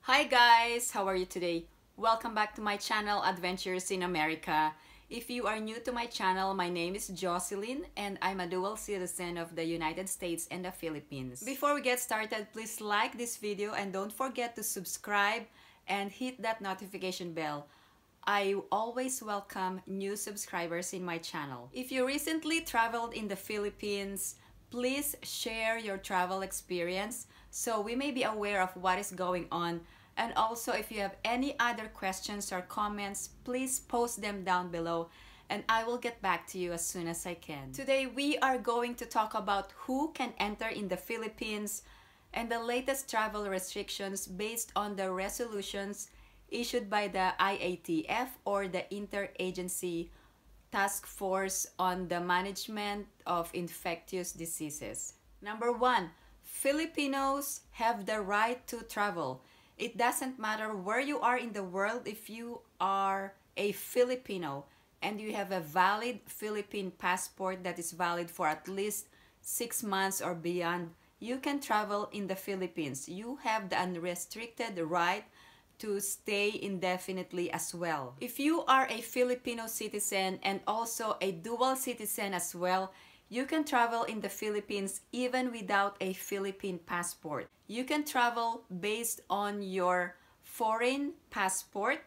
Hi guys, how are you today? Welcome back to my channel, Adventures in America. If you are new to my channel, my name is Jocelyn and I'm a dual citizen of the United States and the Philippines. Before we get started, please like this video and don't forget to subscribe and hit that notification bell. I always welcome new subscribers in my channel. If you recently traveled in the Philippines, please share your travel experience so we may be aware of what is going on. And also, if you have any other questions or comments, please post them down below and I will get back to you as soon as I can. Today, we are going to talk about who can enter in the Philippines and the latest travel restrictions based on the resolutions issued by the IATF, or the Interagency Task Force on the Management of Infectious Diseases. Number 1, Filipinos have the right to travel. It doesn't matter where you are in the world. If you are a Filipino and you have a valid Philippine passport that is valid for at least 6 months or beyond, you can travel in the Philippines. You have the unrestricted right to stay indefinitely as well. If you are a Filipino citizen and also a dual citizen as well, you can travel in the Philippines even without a Philippine passport. You can travel based on your foreign passport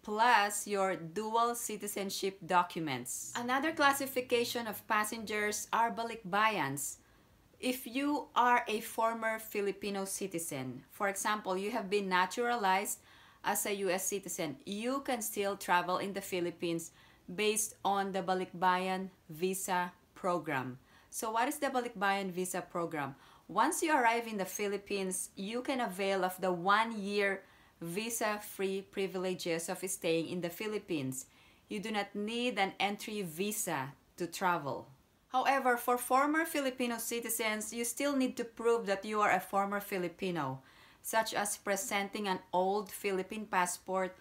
plus your dual citizenship documents. Another classification of passengers are balikbayans. If you are a former Filipino citizen, for example, you have been naturalized as a US citizen, you can still travel in the Philippines based on the balikbayan visa program. So what is the balikbayan visa program? Once you arrive in the Philippines, you can avail of the 1-year visa-free privileges of staying in the Philippines. You do not need an entry visa to travel. However, for former Filipino citizens, you still need to prove that you are a former Filipino, such as presenting an old Philippine passport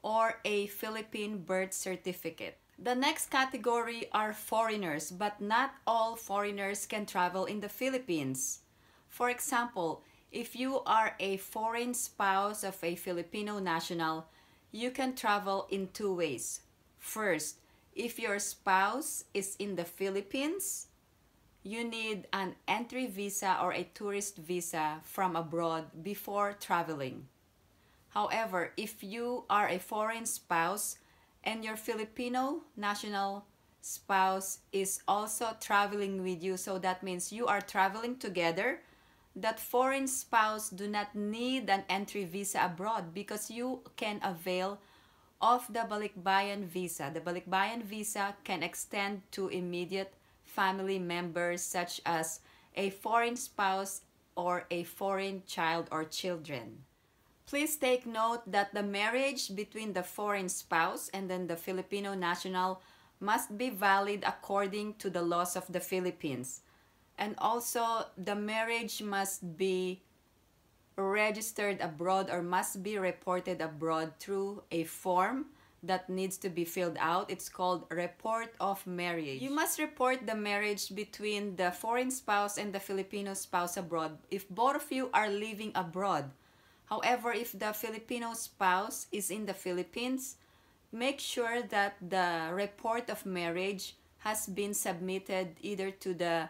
or a Philippine birth certificate. The next category are foreigners, but not all foreigners can travel in the Philippines. For example, if you are a foreign spouse of a Filipino national, you can travel in 2 ways. First, if your spouse is in the Philippines, you need an entry visa or a tourist visa from abroad before traveling. However, if you are a foreign spouse and your Filipino national spouse is also traveling with you, so that means you are traveling together, that foreign spouse do not need an entry visa abroad because you can avail of the balikbayan visa. The balikbayan visa can extend to immediate family members such as a foreign spouse or a foreign child or children. Please take note that the marriage between the foreign spouse and then the Filipino national must be valid according to the laws of the Philippines. And also, the marriage must be registered abroad or must be reported abroad through a form that needs to be filled out. It's called report of marriage. You must report the marriage between the foreign spouse and the Filipino spouse abroad if both of you are living abroad. However, if the Filipino spouse is in the Philippines, make sure that the report of marriage has been submitted either to the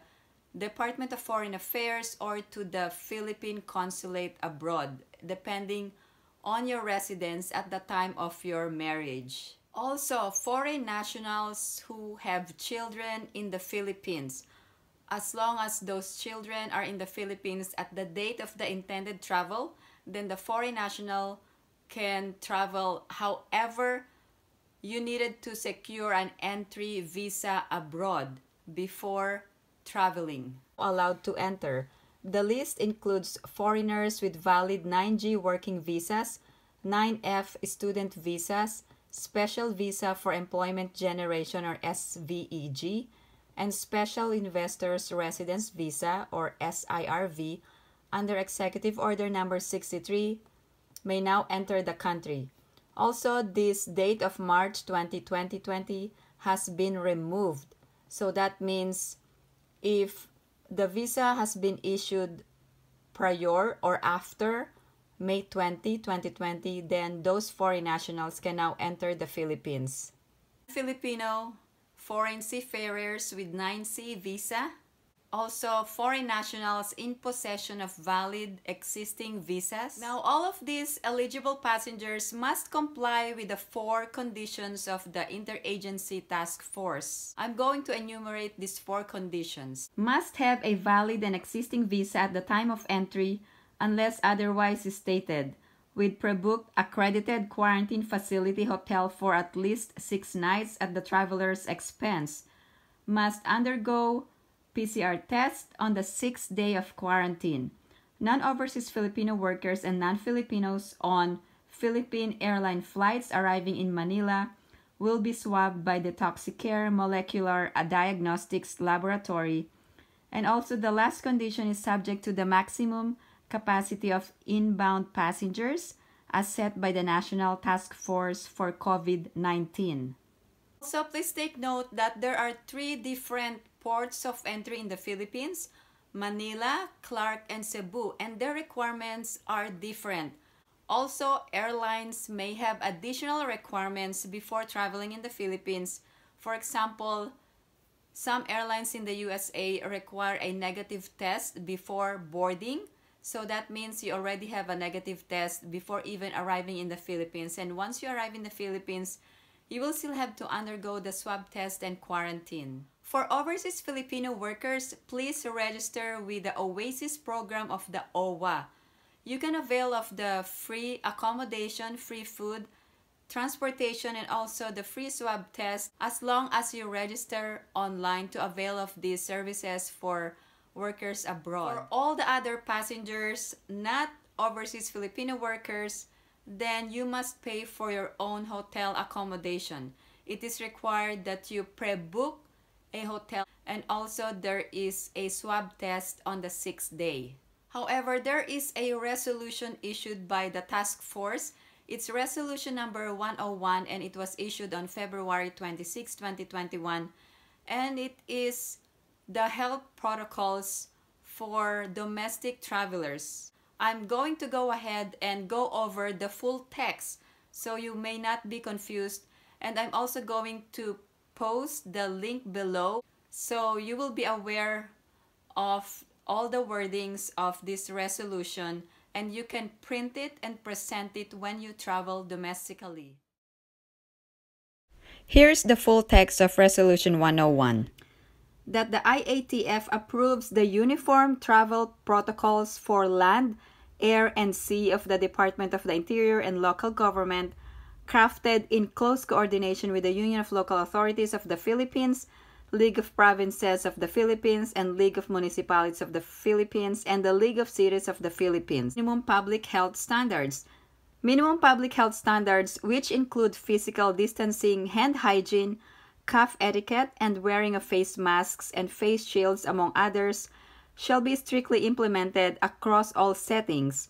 Department of Foreign Affairs or to the Philippine Consulate abroad, depending on your residence at the time of your marriage. Also, foreign nationals who have children in the Philippines, as long as those children are in the Philippines at the date of the intended travel, then the foreign national can travel. However, you needed to secure an entry visa abroad before traveling. Allowed to enter. The list includes foreigners with valid 9G working visas, 9F student visas, special visa for employment generation or SVEG, and special investors residence visa or SIRV under Executive Order number 63 may now enter the country. Also, this date of March 2020 has been removed. So that means if the visa has been issued prior or after May 20, 2020, then those foreign nationals can now enter the Philippines. Filipino foreign seafarers with 9C visa. Also, foreign nationals in possession of valid existing visas. Now, all of these eligible passengers must comply with the 4 conditions of the Interagency Task Force. I'm going to enumerate these 4 conditions. Must have a valid and existing visa at the time of entry unless otherwise stated, with pre-booked accredited quarantine facility hotel for at least 6 nights at the traveler's expense. Must undergo PCR test on the 6th day of quarantine. Non-overseas Filipino workers and non-Filipinos on Philippine airline flights arriving in Manila will be swabbed by the Toxicare Molecular Diagnostics Laboratory. And also the last condition is subject to the maximum capacity of inbound passengers as set by the National Task Force for COVID-19. Also, please take note that there are 3 different ports of entry in the Philippines: Manila, Clark, and Cebu, and their requirements are different. Also, airlines may have additional requirements before traveling in the Philippines. For example, some airlines in the USA require a negative test before boarding. So that means you already have a negative test before even arriving in the Philippines. And once you arrive in the Philippines, you will still have to undergo the swab test and quarantine. For overseas Filipino workers, please register with the Oasis program of the OWA. You can avail of the free accommodation, free food, transportation, and also the free swab test as long as you register online to avail of these services for workers abroad. For all the other passengers, not overseas Filipino workers, then you must pay for your own hotel accommodation. It is required that you pre-book a hotel, and also there is a swab test on the 6th day. However, there is a resolution issued by the task force. It's resolution number 101, and it was issued on February 26, 2021, and it is the health protocols for domestic travelers. I'm going to go ahead and go over the full text so you may not be confused, and I'm also going to post the link below so you will be aware of all the wordings of this resolution, and you can print it and present it when you travel domestically. Here's the full text of Resolution 101. That the IATF approves the Uniform Travel Protocols for Land, Air, and Sea of the Department of the Interior and Local Government, crafted in close coordination with the Union of Local Authorities of the Philippines, League of Provinces of the Philippines, and League of Municipalities of the Philippines, and the League of Cities of the Philippines. Minimum Public Health Standards. Minimum public health standards, which include physical distancing, hand hygiene, cough etiquette, and wearing of face masks and face shields, among others, shall be strictly implemented across all settings,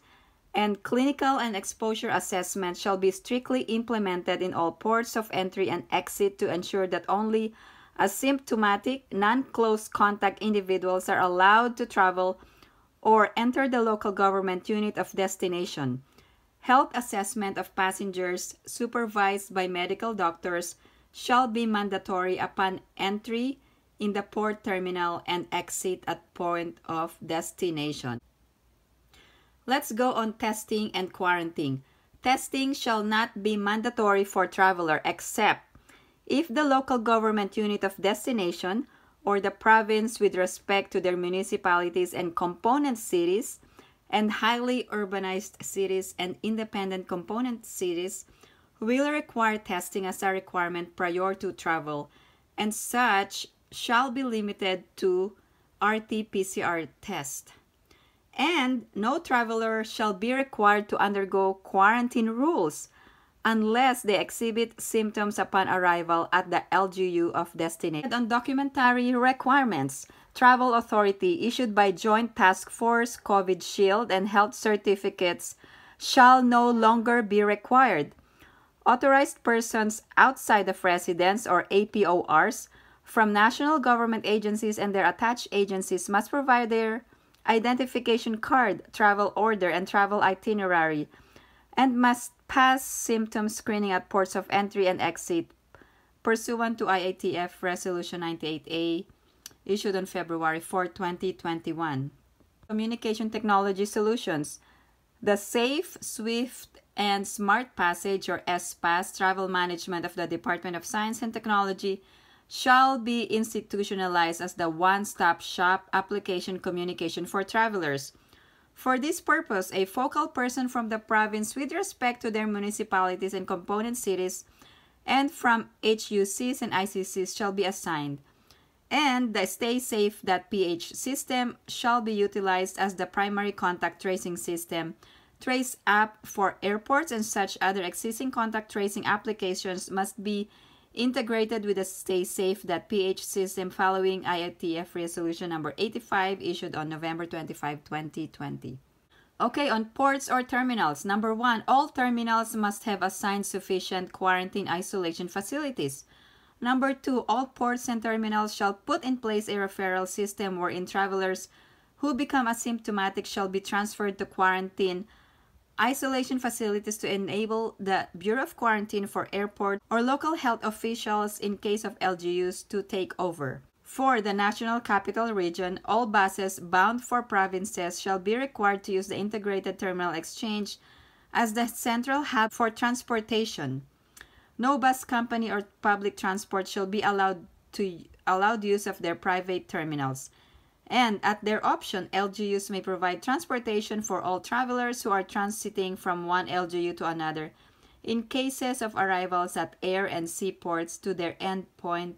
and clinical and exposure assessment shall be strictly implemented in all ports of entry and exit to ensure that only asymptomatic, non-close contact individuals are allowed to travel or enter the local government unit of destination. Health assessment of passengers supervised by medical doctors shall be mandatory upon entry in the port terminal and exit at point of destination. Let's go on testing and quarantine. Testing shall not be mandatory for traveler except if the local government unit of destination or the province with respect to their municipalities and component cities and highly urbanized cities and independent component cities will require testing as a requirement prior to travel, and such shall be limited to RT-PCR test. And no traveler shall be required to undergo quarantine rules unless they exhibit symptoms upon arrival at the LGU of destination. And on documentary requirements, travel authority issued by Joint Task Force, COVID Shield, and health certificates shall no longer be required. Authorized persons outside of residence, or APORs, from national government agencies and their attached agencies must provide their identification card, travel order, and travel itinerary, and must pass symptom screening at ports of entry and exit pursuant to IATF Resolution 98A issued on February 4, 2021. Communication Technology Solutions. The Safe, Swift, and Smart Passage or SPAS travel management of the Department of Science and Technology shall be institutionalized as the one-stop shop application communication for travelers. For this purpose, a focal person from the province with respect to their municipalities and component cities and from HUCs and ICCs shall be assigned. And the StaySafe.ph system shall be utilized as the primary contact tracing system. Trace app for airports and such other existing contact tracing applications must be integrated with the StaySafe.ph system following IATF Resolution number 85 issued on November 25, 2020. Okay, on ports or terminals. Number 1, all terminals must have assigned sufficient quarantine isolation facilities. Number 2, all ports and terminals shall put in place a referral system wherein travelers who become asymptomatic shall be transferred to quarantine isolation facilities to enable the Bureau of Quarantine for airport or local health officials in case of LGUs to take over. For the National Capital Region, all buses bound for provinces shall be required to use the Integrated Terminal Exchange as the central hub for transportation. No bus company or public transport shall be allowed use of their private terminals. And at their option, LGUs may provide transportation for all travelers who are transiting from one LGU to another in cases of arrivals at air and seaports to their endpoint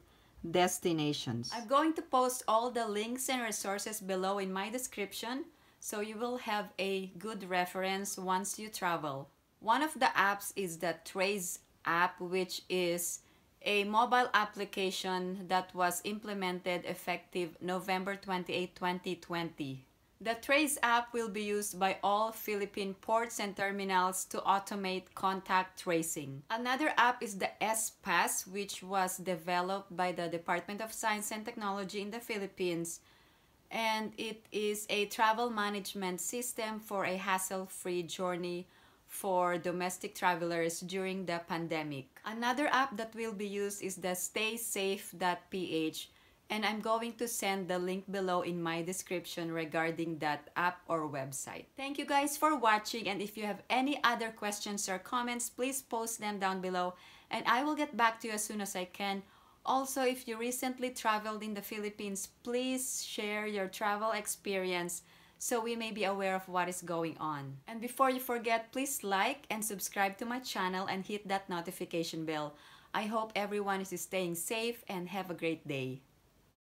destinations. I'm going to post all the links and resources below in my description so you will have a good reference once you travel. One of the apps is the Trace app, which is a mobile application that was implemented effective November 28, 2020. The Trace app will be used by all Philippine ports and terminals to automate contact tracing. Another app is the SPAS, which was developed by the Department of Science and Technology in the Philippines, and it is a travel management system for a hassle-free journey for domestic travelers during the pandemic. Another app that will be used is the StaySafe.ph, and I'm going to send the link below in my description regarding that app or website. Thank you guys for watching, and if you have any other questions or comments, please post them down below and I will get back to you as soon as I can. Also, if you recently traveled in the Philippines, please share your travel experience so we may be aware of what is going on. And before you forget, please like and subscribe to my channel and hit that notification bell. I hope everyone is staying safe and have a great day.